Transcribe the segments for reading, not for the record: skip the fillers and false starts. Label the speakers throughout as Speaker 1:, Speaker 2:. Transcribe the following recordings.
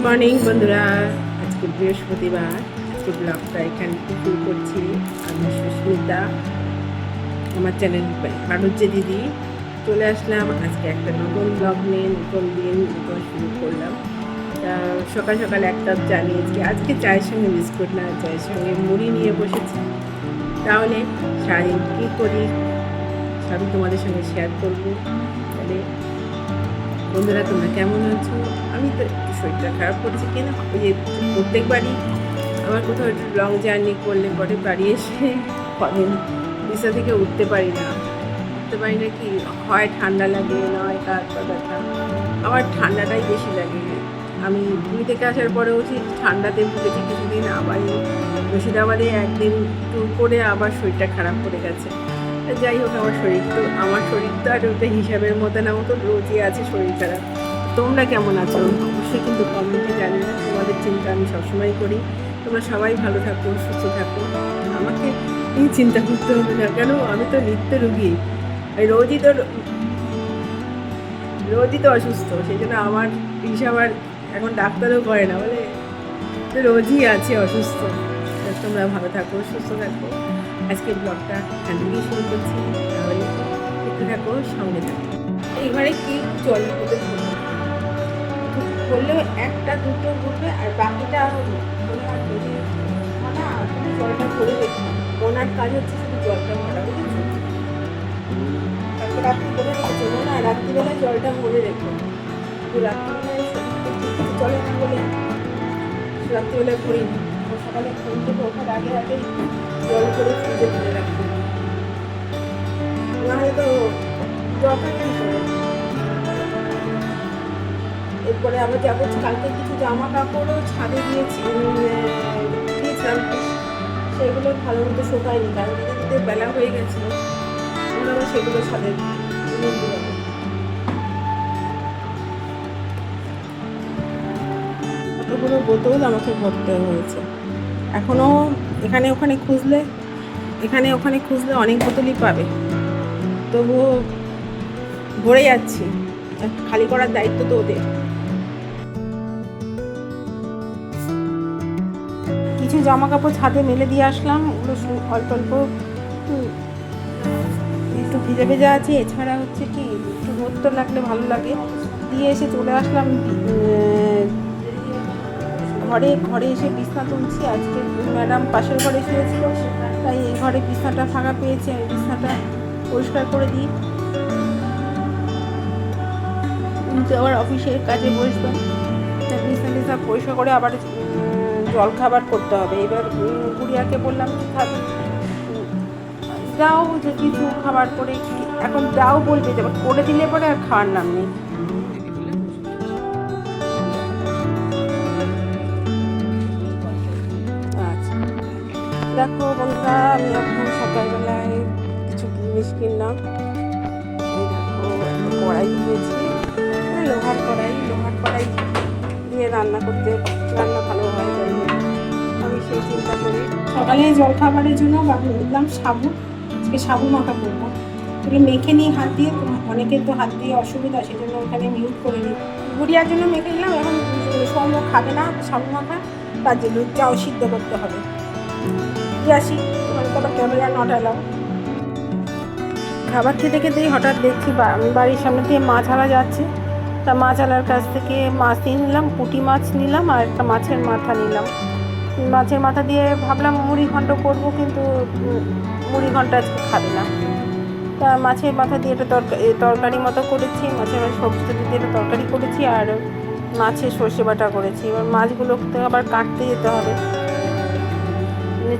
Speaker 1: Morning বন্ধুরা, আজকে বৃহস্পতিবার। আজকে ব্লগটা এখানে শুরু করছি। আমি সুস্মিতা, আমার চ্যানেল বাণুজ্য দিদি চলে আসলাম আজকে একটা নতুন ব্লগ নিয়ে। নতুন দিন নতুন শুরু করলাম। তা সকাল সকাল এক কাপ চা নিয়েছি। আজকে চায়ের সঙ্গে বিস্কুট না, চায়ের সঙ্গে মুড়ি নিয়ে বসেছি। তাহলে সারাদিন কী করি সবই তোমাদের সঙ্গে শেয়ার করবো। তাহলে বন্ধুরা, তোমরা কেমন আছো? আমি তো একটু শরীরটা খারাপ করছি কেন, ওই যে প্রত্যেকবারই আমার কোথাও একটু লং জার্নি করলে পরে বাড়ি এসে কদিন বিছানা থেকে উঠতে পারি না কি হয় ঠান্ডা লাগে, নয় কাজ পা ব্যথা। আমার ঠান্ডাটাই বেশি লাগে। আমি পুরী থেকে আসার পরেও ঠান্ডাতে ভুগেছি কিছুদিন, আবার মুর্শিদাবাদে একদিন ট্যুর করে আবার শরীরটা খারাপ করে গেছে। যাই হোক, আমার শরীর তো আর ওটা হিসাবের মতো না, মতো রোজই আছে শরীর খারাপ। তোমরা কেমন আছো অবশ্যই কিন্তু কমেন্টে জানি না। তোমাদের চিন্তা আমি সবসময় করি, তোমরা সবাই ভালো থাকো, সুস্থ থাকো। আমাকে এই চিন্তা করতে হবে না, কেন আমি তো নিত্য রোগী। রোজই তো অসুস্থ, সেই জন্য আমার হিসাব আর এখন ডাক্তারও করে না, বলে তো রোজই আছে অসুস্থ। তোমরা ভালো থাকো, সুস্থ থাকো। আজকে ব্লগটা এখান থেকেই শুরু করছি, তাহলে একটু থাকো, সঙ্গে থাকো। এবারে কি জল করলেও একটা দুটো ঘুরবে, আর বাকিটা জলটা ভরে রেখো। ওনার কাজ হচ্ছে শুধু জলটা ভরা, বুঝেছো? তারপর রাত্রি করে রেখেছো না, রাত্রিবেলায় জলটা ভরে রেখো। রাত্রিবেলায় চলে না বলে রাত্রিবেলায় ভরি না। সকালে ঘুম থেকে ওঠার আগে আগে জল করে ফ্রিজে তুলে রাখবো, নাহলে তো দরকার নেই করে। এরপরে আবার যাবো, কালকে কিছু জামা কাপড়ও ছাদে দিয়েছিলাম, সেগুলো ভালো মতো শোকায়নি, কারণ দিতে বেলা হয়ে গেছিলো। আবার সেগুলো ছাদে কতগুলো বোতল আমাকে ভরতে হয়েছে। এখনও এখানে ওখানে খুঁজলে অনেক বোতলই পাবে, তবুও ভরে যাচ্ছি। খালি করার দায়িত্ব তো ওদের। কিছু জামা কাপড় ছাদে মেলে দিয়ে আসলাম, ওগুলো অল্প অল্প একটু ভিজে ভেজে আছে। এছাড়া হচ্ছে কি একটু রোদ তো লাগলে ভালো লাগে। দিয়ে এসে চলে আসলাম ঘরে এসে বিছনা তুলছি। আজকে ম্যাডাম পাশের ঘরে শুয়েছিল, তাই এই ঘরে বিছনাটা ফাঁকা পেয়েছি, আমি বিছনাটা পরিষ্কার করে দিই। আবার অফিসের কাজে বসবেন, বিছনা পরিষ্কার করে আবার জল খাবার করতে হবে। এবার গুড়িয়াকে বললাম কি খাবি, দাও যে কিছু খাবার করে। এখন দাও বলবে, যে করে দিলে পরে আর খাওয়ার নাম নেই। আচ্ছা দেখো বন্ধুরা, আমি এখন সকালবেলায় কিছু জিনিস কিনলাম। এই দেখো, কড়াই দিয়েছি, লোহার কড়াই দিয়ে রান্না ভালো হয়। আমি সেই চিন্তা করি। সকালে জলখাবারের জন্য ভাবলাম সাবু মাখা করবো। এগুলো মেখে নিই হাত দিয়ে, অনেকের তো হাত দিয়ে অসুবিধা, সেই জন্য ওখানে মিউট করে নিই। গুড়িয়ার জন্য মেখে নিলাম। এখন সৌম্য খাবে না সাবু মাখা, তার জন্য চাও সিদ্ধ করতে হবে। আসি, তোমার তো আবার ক্যামেরা নট এলাও। খাবার খেতে খেতেই হঠাৎ দেখছি আমি বাড়ির সামনে দিয়ে মাছ আলা যাচ্ছে। তা মাছ আলার কাছ থেকে মাছ নিয়ে নিলাম, পুঁটি মাছ নিলাম, আর একটা মাছের মাথা নিলাম। মাছের মাথা দিয়ে ভাবলাম মুড়ি ঘন্ট করবো, কিন্তু মুড়ি ঘন্ট আজকে খাবে না। তা মাছের মাথা দিয়ে একটা তরকারি মতো করেছি, মাছের সবজি দিয়ে একটা তরকারি করেছি, আর মাছের সর্ষে বাটা করেছি। এবার মাছগুলোকে আবার কাটতে যেতে হবে।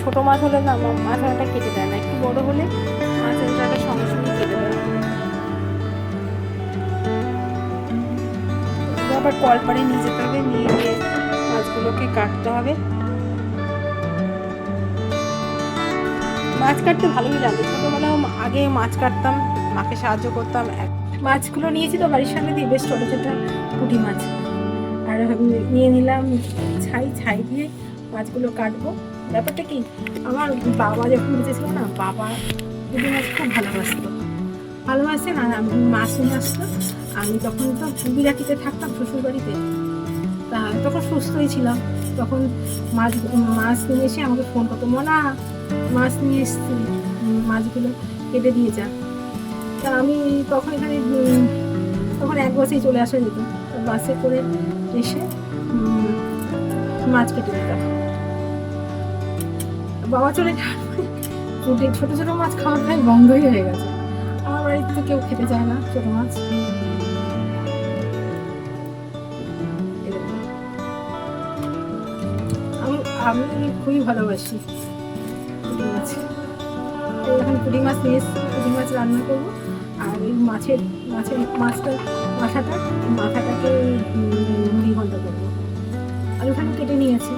Speaker 1: ছোটো মাছ হলে না মাথাটা কেটে দেয় না, একটু বড় হলে মাথাটা সঙ্গে সঙ্গে কেটে দেয়। আবার কলপাড়ে নিয়ে যেতে হবে, নিয়ে গিয়ে মাছগুলোকে কাটতে হবে। মাছ কাটতে ভালোই লাগে। ছোটোবেলাও আগে মাছ কাটতাম, মাকে সাহায্য করতাম। মাছগুলো নিয়েছি তো বাড়ির সামনে দিয়ে, বেশ ছোটো ছোটো পুঁটি মাছ। আর নিয়ে নিলাম ছাই দিয়ে মাছগুলো কাটবো। ব্যাপারটা কি, আমার বাবা যখন বেঁচেছিল না, বাবা পুঁটি মাছ খুব ভালোবাসতেন, আর আমি মাছও মাছতো। আমি তখন তো বিরাটিতে থাকতাম শ্বশুর বাড়িতে,
Speaker 2: তা তখন সুস্থই ছিলাম। তখন মাছ মাছ নিয়ে এসে আমাকে ফোন করতো, মনা মাছ নিয়ে এসছি, মাছগুলো কেটে দিয়ে যা। তা আমি তখন এখানে তখন এক বাসেই চলে আসা যেত, বাসে করে এসে মাছ কেটে দিতাম। বাবা চলে যাওয়ার ছোটো ছোটো মাছ খাওয়া প্রায় বন্ধই হয়ে গেছে। আমার বাড়িতে তো কেউ খেতে চায় না ছোটো মাছ। আমি খুবই ভালোবাসি পুঁটি মাছ। এখন পুঁটি মাছ নিয়ে এসেছি, পুঁটি মাছ রান্না করবো। আর এই মাছটার মাথাটাকে মুড়ি ঘন্ট করবো। আর ওখানে কেটে নিয়েছি।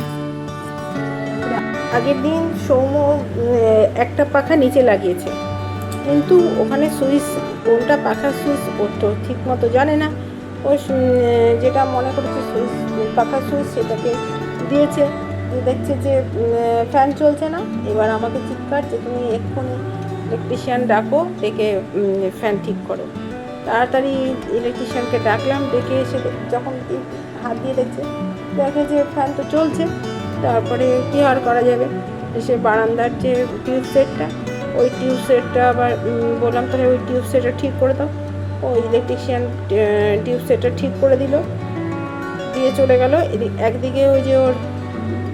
Speaker 1: আগের দিন সৌম্য একটা পাখা নিচে লাগিয়েছে, কিন্তু ওখানে সুইচ কোনটা পাখার সুইচ ওর তো ঠিক মতো জানে না। ও যেটা মনে করেছে সুইচ পাখার সুইচ সেটাকে দিয়েছে, দেখছে যে ফ্যান চলছে না। এবার আমাকে চিৎকার যে তুমি এক্ষুনি ইলেকট্রিশিয়ান ডাকো, ডেকে ফ্যান ঠিক করো। তাড়াতাড়ি ইলেকট্রিশিয়ানকে ডাকলাম, ডেকে এসে যখন হাত দিয়ে দেখে যে ফ্যান তো চলছে। তারপরে কী আর করা যাবে, এসে বারান্দার যে টিউব সেটটা, ওই টিউব সেটটা আবার বললাম তাহলে ওই টিউব সেটটা ঠিক করে দাও। ওই ইলেকট্রিশিয়ান টিউব সেটটা ঠিক করে দিয়ে চলে গেল। একদিকে ওই যে ওর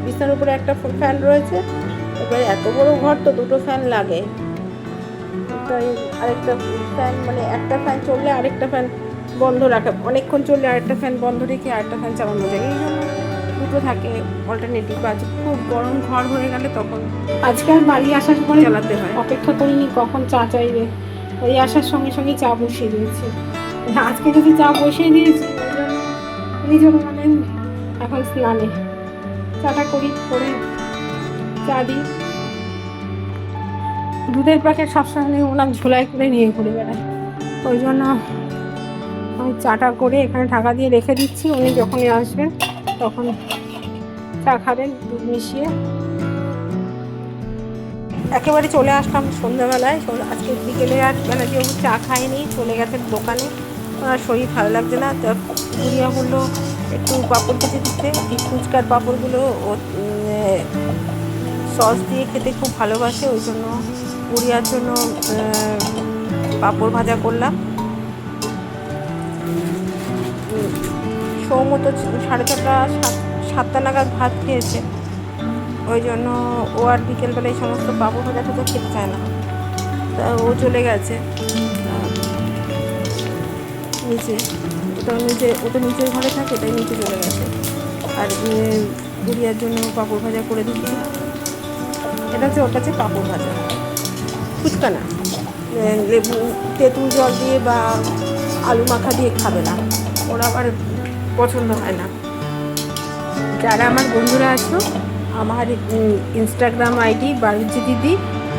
Speaker 1: বিছানার উপরে একটা ফ্যান রয়েছে, এবার এত বড় ঘর তো দুটো ফ্যান লাগে, তাই আরেকটা ফ্যান মানে একটা ফ্যান চললে আরেকটা ফ্যান বন্ধ রাখা, অনেকক্ষণ চললে আরেকটা ফ্যান বন্ধ রেখে আরেকটা ফ্যান চালানো যায়, এই জন্য দুটো থাকে অল্টারনেটিভ। কাজ খুব গরম ঘর হয়ে গেলে তখন
Speaker 2: আজকে আর বাড়ি আসার পরে
Speaker 1: চালাতে হয়।
Speaker 2: অপেক্ষা করিনি কখন চা চাইবে, ওই আসার সঙ্গে সঙ্গে চা বসিয়ে দিয়েছি। আজকে যদি চা বসিয়ে দিয়েছি ওই জন্য মানে এখন স্নানে চাটা করে চা দিই। দুধের প্যাকেট সবসময় ওনার ঝোলায় করে নিয়ে ঘুরে বেড়ায়, ওই জন্য আমি চাটা করে এখানে ঢাকা দিয়ে রেখে দিচ্ছি। উনি যখনই আসবেন তখন চা খাবেন দুধ মিশিয়ে।
Speaker 1: একেবারে চলে আসলাম সন্ধ্যাবেলায়। আজকে বিকেলে আর বেলা যেহেতু চা খাইনি, চলে গেছে দোকানে, ওনার শরীর ভালো লাগছে না। তা গুড়িয়া বললো একটু পাঁপড় কেটে দিতে, এই ফুচকার পাঁপড়গুলো ও সস দিয়ে খেতে খুব ভালোবাসে, ওই জন্য গুড়িয়ার জন্য পাঁপড় ভাজা করলাম। সৌম্য তো 6:30 7টা নাগাদ ভাত খেয়েছে, ওই জন্য ও আর বিকেলবেলা এই সমস্ত পাঁপড় ভাজা তো খেতে চায় না, তা ও চলে গেছে নিচে। ও তো নিচের ঘরে থাকে, তাই নিচে চলে গেছে। আর গুড়িয়ার জন্য পাঁপড় ভাজা করে দিচ্ছি। এটা হচ্ছে ওর কাছে পাঁপড় ভাজা, ফুচকা না। লেবু তেঁতুল জল দিয়ে বা আলু মাখা দিয়ে খাবে না, ওর আবার পছন্দ হয় না। যারা আমার বন্ধুরা আছো, আমার ইনস্টাগ্রাম আইডি বারুজ্জি দিদি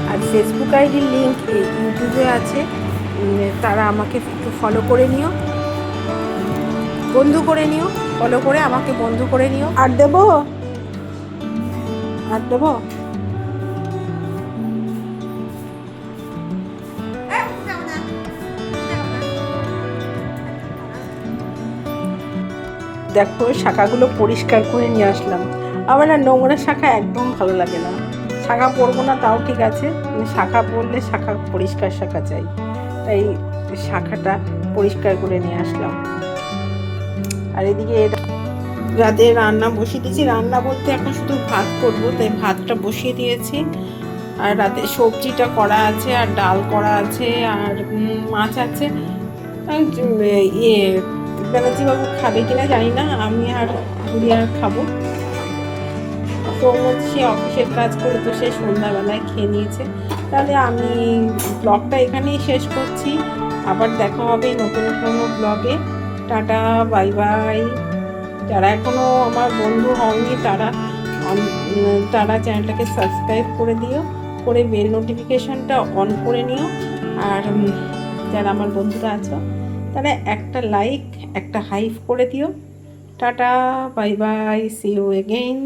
Speaker 1: আর ফেসবুক আইডির লিঙ্ক ইউটিউবে আছে, তারা আমাকে একটু ফলো করে নিও, বন্ধু করে নিও, ফলো করে আমাকে বন্ধু করে নিও। আর দেবো দেখো শাখাগুলো পরিষ্কার করে নিয়ে আসলাম। আমার না নোংরা শাখা একদম ভালো লাগে না, শাখা পরবো না তাও ঠিক আছে, শাখা পরলে শাখা পরিষ্কার শাখা চাই, তাই শাখাটা পরিষ্কার করে নিয়ে আসলাম। আর এদিকে রাতে রান্না বসিয়ে দিয়েছি, রান্না বলতে এখন শুধু ভাত করবো, তাই ভাতটা বসিয়ে দিয়েছি। আর রাতে সবজিটা করা আছে, আর ডাল করা আছে, আর মাছ আছে। ব্যানার্জিবাবু খাবে কিনা জানি না, আমি আর গুড়িয়া খাবো। সে অফিসের কাজ করে তো সে সন্ধ্যাবেলায় খেয়ে নিয়েছে। তাহলে আমি ব্লগটা এখানেই শেষ করছি, আবার দেখা হবে নতুন কোনো ব্লগে। Tata, bye by. যারা এখনও আমার বন্ধু হওনি তারা চ্যানেলটাকে সাবস্ক্রাইব করে দিও, করে বেল নোটিফিকেশানটা অন করে নিও। আর যারা আমার বন্ধুরা আছো তারা একটা লাইক একটা হাইপ করে দিও। Tata, bye bye, see you again.